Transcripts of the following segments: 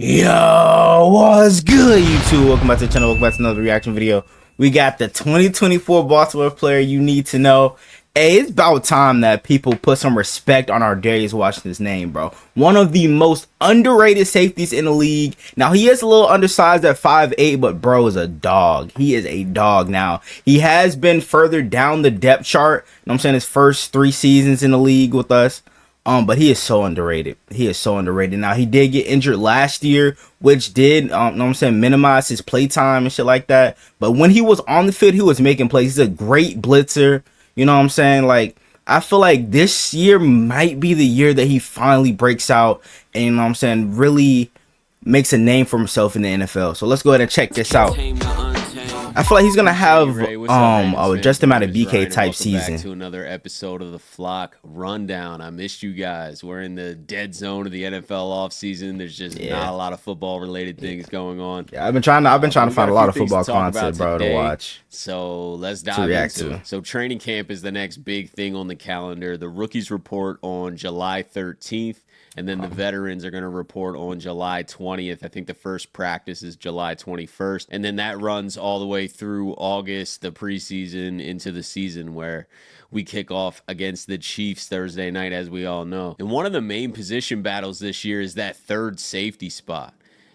Yo, what's good, YouTube? Welcome back to the channel. Welcome back to another reaction video. We got the 2024 Baltimore player you need to know. Hey, it's about time that people put some respect on our Darius Washington's name, bro. One of the most underrated safeties in the league. Now, he is a little undersized at 5'8", but bro is a dog. He is a dog now. He has been further down the depth chart. You know what I'm saying? His first 3 seasons in the league with us. But he is so underrated. He is so underrated. Now, he did get injured last year, which did, know what I'm saying, minimize his play time and shit like that. But when he was on the field, he was making plays. He's a great blitzer. You know what I'm saying? Like, I feel like this year might be the year that he finally breaks out and, you know what I'm saying, really makes a name for himself in the NFL. So let's go ahead and check this out. I feel like he's gonna have just amount of BK type season. Back to another episode of the Flock Rundown. I missed you guys. We're in the dead zone of the NFL offseason. There's just not a lot of football related things going on. Yeah, I've been trying to find a lot of football content, bro, to watch. So let's dive into it. So training camp is the next big thing on the calendar. The rookies report on July 13th. And then the veterans are going to report on July 20th. I think the first practice is July 21st. And then that runs all the way through August, the preseason, into the season where we kick off against the Chiefs Thursday night, as we all know. And one of the main position battles this year is that third safety spot.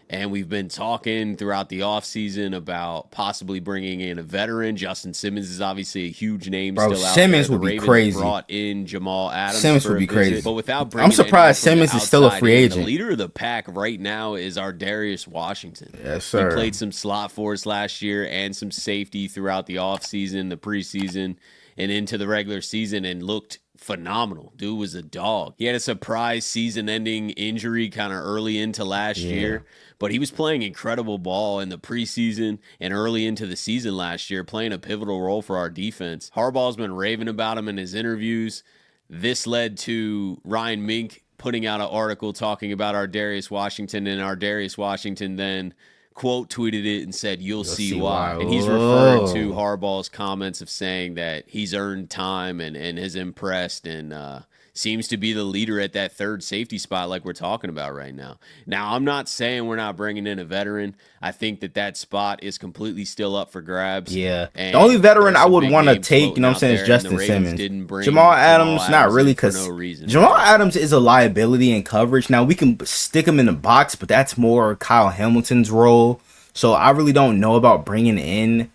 And we've been talking throughout the offseason about possibly bringing in a veteran. Justin Simmons is obviously a huge name still out Simmons there. would be crazy. Brought in Jamal Adams. Simmons would be crazy. But without bringing I'm surprised Simmons is still a free agent. The leader of the pack right now is our Darius Washington. Yes, sir. He played some slot for us last year and some safety throughout the offseason, the preseason, and into the regular season, and looked phenomenal. Dude was a dog. He had a surprise season-ending injury kind of early into last year, but he was playing incredible ball in the preseason and early into the season last year, playing a pivotal role for our defense. Harbaugh's been raving about him in his interviews. This led to Ryan Mink putting out an article talking about our Darius Washington, and our Darius Washington then quote tweeted it and said, you'll see why. And he's referring to Harbaugh's comments of saying that he's earned time and has impressed and seems to be the leader at that third safety spot like we're talking about right now. Now, I'm not saying we're not bringing in a veteran. I think that spot is completely still up for grabs. Yeah. The only veteran I would want to take, you know what I'm saying, is Justin Simmons. Jamal Adams, not really, because Jamal Adams is a liability in coverage. Now, we can stick him in the box, but that's more Kyle Hamilton's role. So I really don't know about bringing in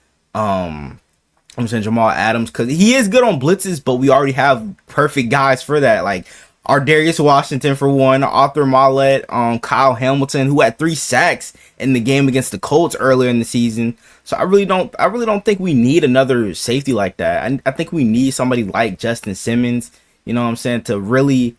I'm saying Jamal Adams, because he is good on blitzes, but we already have perfect guys for that. Like our Darius Washington for one, Arthur Maulet, Kyle Hamilton, who had 3 sacks in the game against the Colts earlier in the season. So I really don't think we need another safety like that. I think we need somebody like Justin Simmons, you know what I'm saying, to really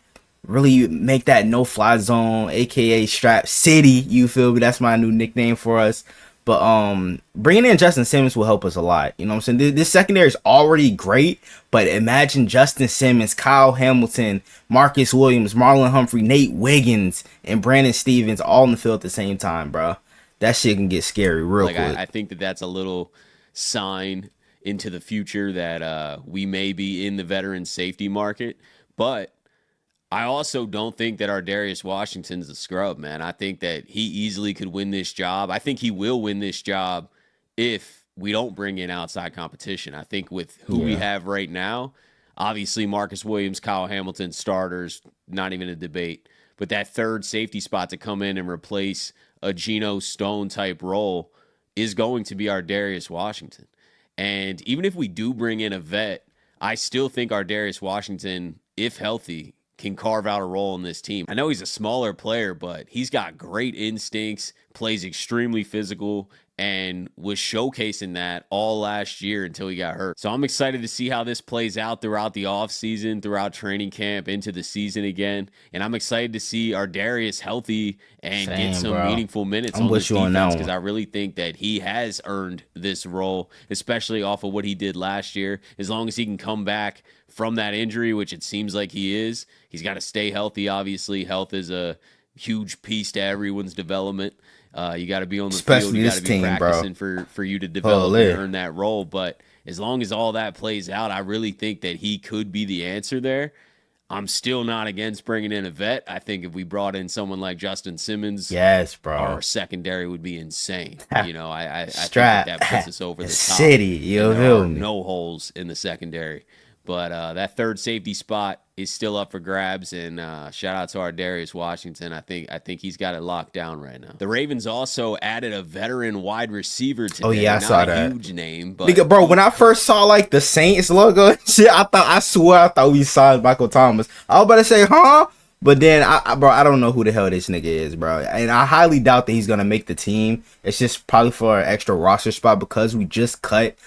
make that no-fly zone, aka Strap City. You feel me? That's my new nickname for us. But bringing in Justin Simmons will help us a lot. You know what I'm saying? This secondary is already great, but imagine Justin Simmons, Kyle Hamilton, Marcus Williams, Marlon Humphrey, Nate Wiggins, and Brandon Stevens all in the field at the same time, bro. That shit can get scary real quick. I think that's a little sign into the future that we may be in the veteran safety market, but I also don't think that our Darius Washington's a scrub, man. I think that he easily could win this job. I think he will win this job if we don't bring in outside competition. I think with who we have right now, obviously Marcus Williams, Kyle Hamilton, starters, not even a debate. But that third safety spot to come in and replace a Geno Stone type role is going to be our Darius Washington. And even if we do bring in a vet, I still think our Darius Washington, if healthy, can carve out a role in this team. I know he's a smaller player, but he's got great instincts, plays extremely physical, and was showcasing that all last year until he got hurt. So I'm excited to see how this plays out throughout the offseason, throughout training camp, into the season again. And I'm excited to see our Darius healthy and get some meaningful minutes on this defense, because I really think that he has earned this role, especially off of what he did last year. As long as he can come back from that injury, which it seems like he is, he's got to stay healthy, obviously. Health is a huge piece to everyone's development. You got to be on the field. You got to be practicing for you to develop and earn that role. But as long as all that plays out, I really think that he could be the answer there. I'm still not against bringing in a vet. I think if we brought in someone like Justin Simmons, yes, bro, our secondary would be insane. You know, I think that puts us over the top. City, you and there feel are me? no holes in the secondary. But that third safety spot is still up for grabs, and shout out to our Darius Washington. I think he's got it locked down right now. The Ravens also added a veteran wide receiver today. Oh yeah, I saw that. Huge name, but nigga, bro, when I first saw like the Saints logo and shit, I swear I thought we saw Michael Thomas. I was about to say, huh? But then bro, I don't know who the hell this nigga is, bro. And I highly doubt that he's gonna make the team. It's just probably for an extra roster spot because we just cut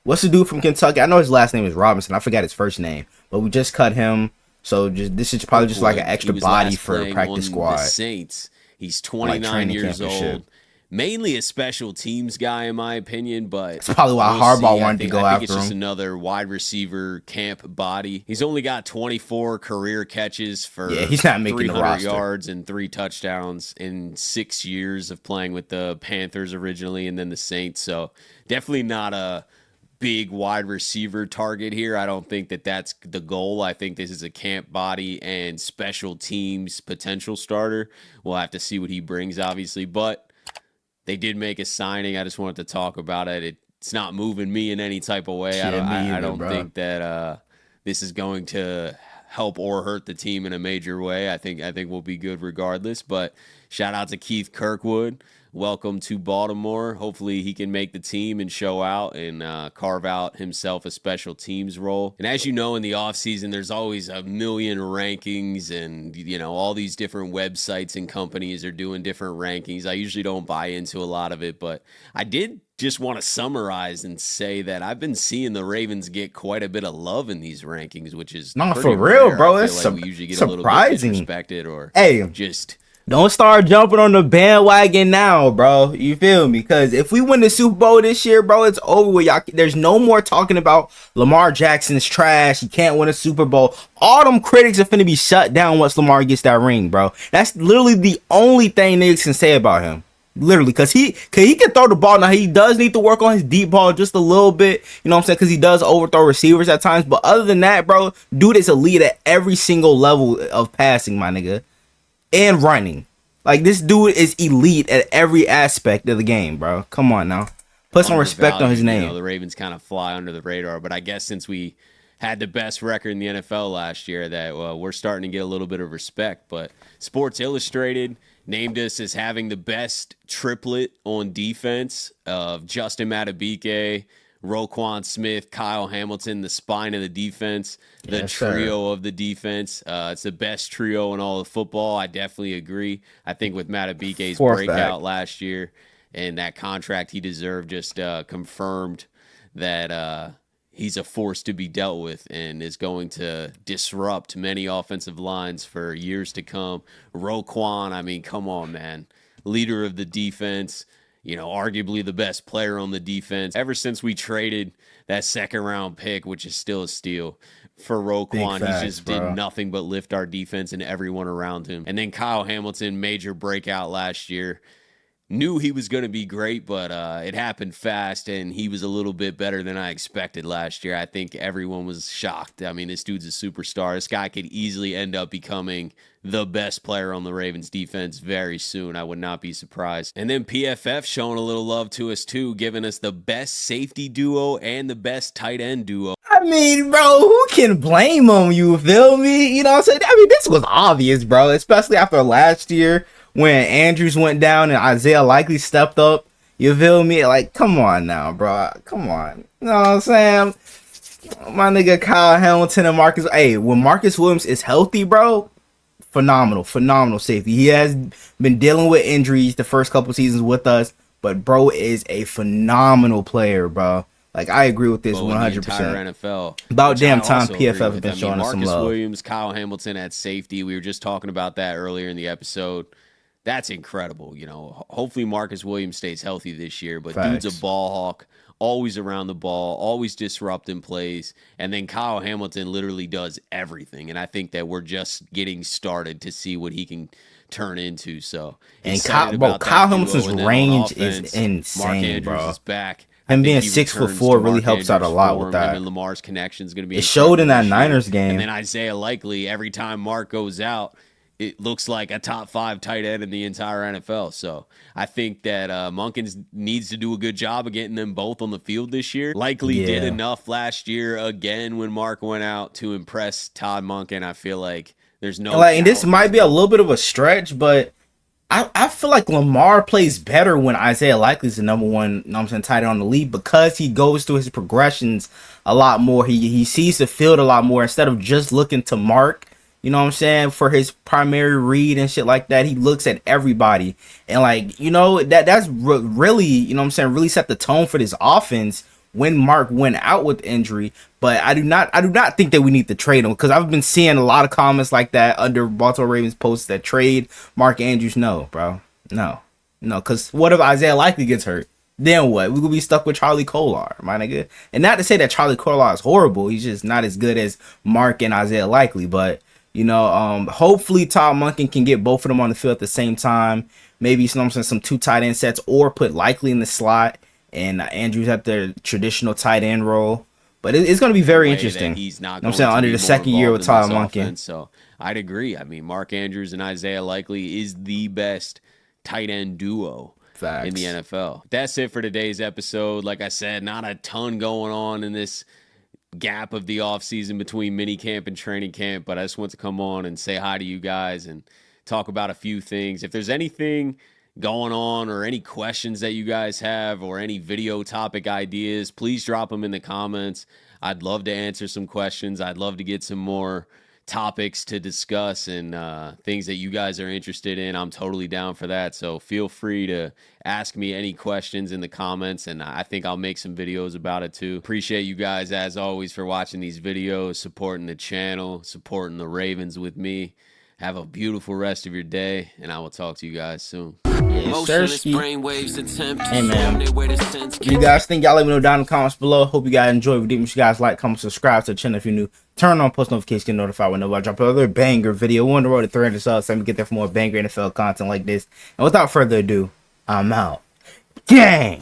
what's the dude from Kentucky? I know his last name is Robinson. I forgot his first name, but we just cut him. So this is probably just like an extra body for practice squad. The Saints. He's 29 years old. Mainly a special teams guy, in my opinion, but it's probably why Harbaugh wanted to go after him. It's just another wide receiver camp body. He's only got 24 career catches for he's not making 300 yards and 3 touchdowns in 6 years of playing with the Panthers originally and then the Saints. So definitely not a big wide receiver target here. I don't think that that's the goal. I think this is a camp body and special teams potential starter. We'll have to see what he brings, obviously, but they did make a signing. I just wanted to talk about it. It's not moving me in any type of way. I don't think that this is going to help or hurt the team in a major way. I think we'll be good regardless. But shout out to Keith Kirkwood. Welcome to Baltimore. Hopefully he can make the team and show out and carve out himself a special teams role. And as you know, in the offseason, there's always a million rankings and, you know, all these different websites and companies are doing different rankings. I usually don't buy into a lot of it, but I did just want to summarize and say that I've been seeing the Ravens get quite a bit of love in these rankings, which is not for real, rare. bro. It's like we usually get surprising. A little bit disrespected or just... Don't start jumping on the bandwagon now, bro. You feel me? Because if we win the Super Bowl this year, bro, it's over with. Y'all, there's no more talking about Lamar Jackson's trash. He can't win a Super Bowl. All them critics are finna be shut down once Lamar gets that ring, bro. That's literally the only thing niggas can say about him. Literally, because he can throw the ball. Now, he does need to work on his deep ball just a little bit. You know what I'm saying? Because he does overthrow receivers at times. But other than that, bro, dude is elite at every single level of passing, my nigga. And running. Like, this dude is elite at every aspect of the game, bro. Come on now. Put some respect on his name. You know, the Ravens kind of fly under the radar, but I guess since we had the best record in the NFL last year that we're starting to get a little bit of respect. But Sports Illustrated named us as having the best triplet on defense of Justin Madubuike, Roquan Smith, Kyle Hamilton, the spine of the defense, the trio of the defense. It's the best trio in all of football. I definitely agree. I think with Madubuike's breakout last year and that contract he deserved just confirmed that he's a force to be dealt with and is going to disrupt many offensive lines for years to come. Roquan, I mean, come on, man. Leader of the defense. You know, arguably the best player on the defense. Ever since we traded that second-round pick, which is still a steal, for Roquan, he just did nothing but lift our defense and everyone around him. And then Kyle Hamilton, major breakout last year. Knew he was going to be great, but it happened fast, and he was a little bit better than I expected last year. I think everyone was shocked. I mean, this dude's a superstar. This guy could easily end up becoming the best player on the Ravens defense very soon. I would not be surprised. And then PFF showing a little love to us, too, giving us the best safety duo and the best tight end duo. I mean, bro, who can blame him? You feel me? You know what I'm saying? I mean, this was obvious, bro, especially after last year. When Andrews went down and Isaiah Likely stepped up, you feel me? Like, come on now, bro. Come on. You know what I'm saying? My nigga Kyle Hamilton and Marcus. Hey, when Marcus Williams is healthy, bro, phenomenal safety. He has been dealing with injuries the first couple seasons with us, but bro is a phenomenal player, bro. Like, I agree with this 100%. NFL. About damn time PFF has been showing us some love. Marcus Williams, Kyle Hamilton at safety. We were just talking about that earlier in the episode. That's incredible. You know, hopefully Marcus Williams stays healthy this year, but dude's a ball hawk, always around the ball, always disrupting plays. And then Kyle Hamilton literally does everything. And I think that we're just getting started to see what he can turn into. So, and Kyle Hamilton's range is insane, Mark Andrews bro. is back Him being 6'4" really helps out a lot with that. Him and Lamar's connection is going to be. It showed in that Niners game. And then Isaiah Likely, every time Mark goes out, it looks like a top 5 tight end in the entire NFL. So I think that Munkins needs to do a good job of getting them both on the field this year. Likely did enough last year again when Mark went out to impress Todd Monken. I feel like there's no and this might be a little bit of a stretch, but I feel like Lamar plays better when Isaiah Likely's the number one, tight end on the league, because he goes through his progressions a lot more. He sees the field a lot more instead of just looking to Mark, for his primary read and shit like that. He looks at everybody, and that's really, really set the tone for this offense when Mark went out with injury. But I do not think that we need to trade him, because I've been seeing a lot of comments like that under Baltimore Ravens posts that trade Mark Andrews. No, bro. No. Because what if Isaiah Likely gets hurt? Then what? We could be stuck with Charlie Kolar, my nigga. And not to say that Charlie Kolar is horrible. He's just not as good as Mark and Isaiah Likely. But, hopefully Todd Monken can get both of them on the field at the same time. Maybe, some 2 tight end sets, or put Likely in the slot and Andrews at the traditional tight end role. But it's going to be very interesting. He's not under the second year with Todd Monken. So I'd agree. I mean, Mark Andrews and Isaiah Likely is the best tight end duo in the NFL. That's it for today's episode. Like I said, not a ton going on in this gap of the offseason between mini camp and training camp, but I just want to come on and say hi to you guys and talk about a few things. If there's anything going on or any questions that you guys have or any video topic ideas, please drop them in the comments. I'd love to answer some questions. I'd love to get some more topics to discuss and things that you guys are interested in. I'm totally down for that. So feel free to ask me any questions in the comments, and I think I'll make some videos about it too. Appreciate you guys, as always, for watching these videos, supporting the channel, supporting the Ravens with me. Have a beautiful rest of your day, and I will talk to you guys soon. Yes, hey man, you guys think? Y'all let me know down in the comments below. Hope you guys enjoyed. Make sure you guys like, comment, subscribe to the channel if you're new. Turn on post notifications, get notified whenever I drop another banger video. We're on the road to 300 subs, so let me get there for more banger NFL content like this. And without further ado, I'm out. Gang!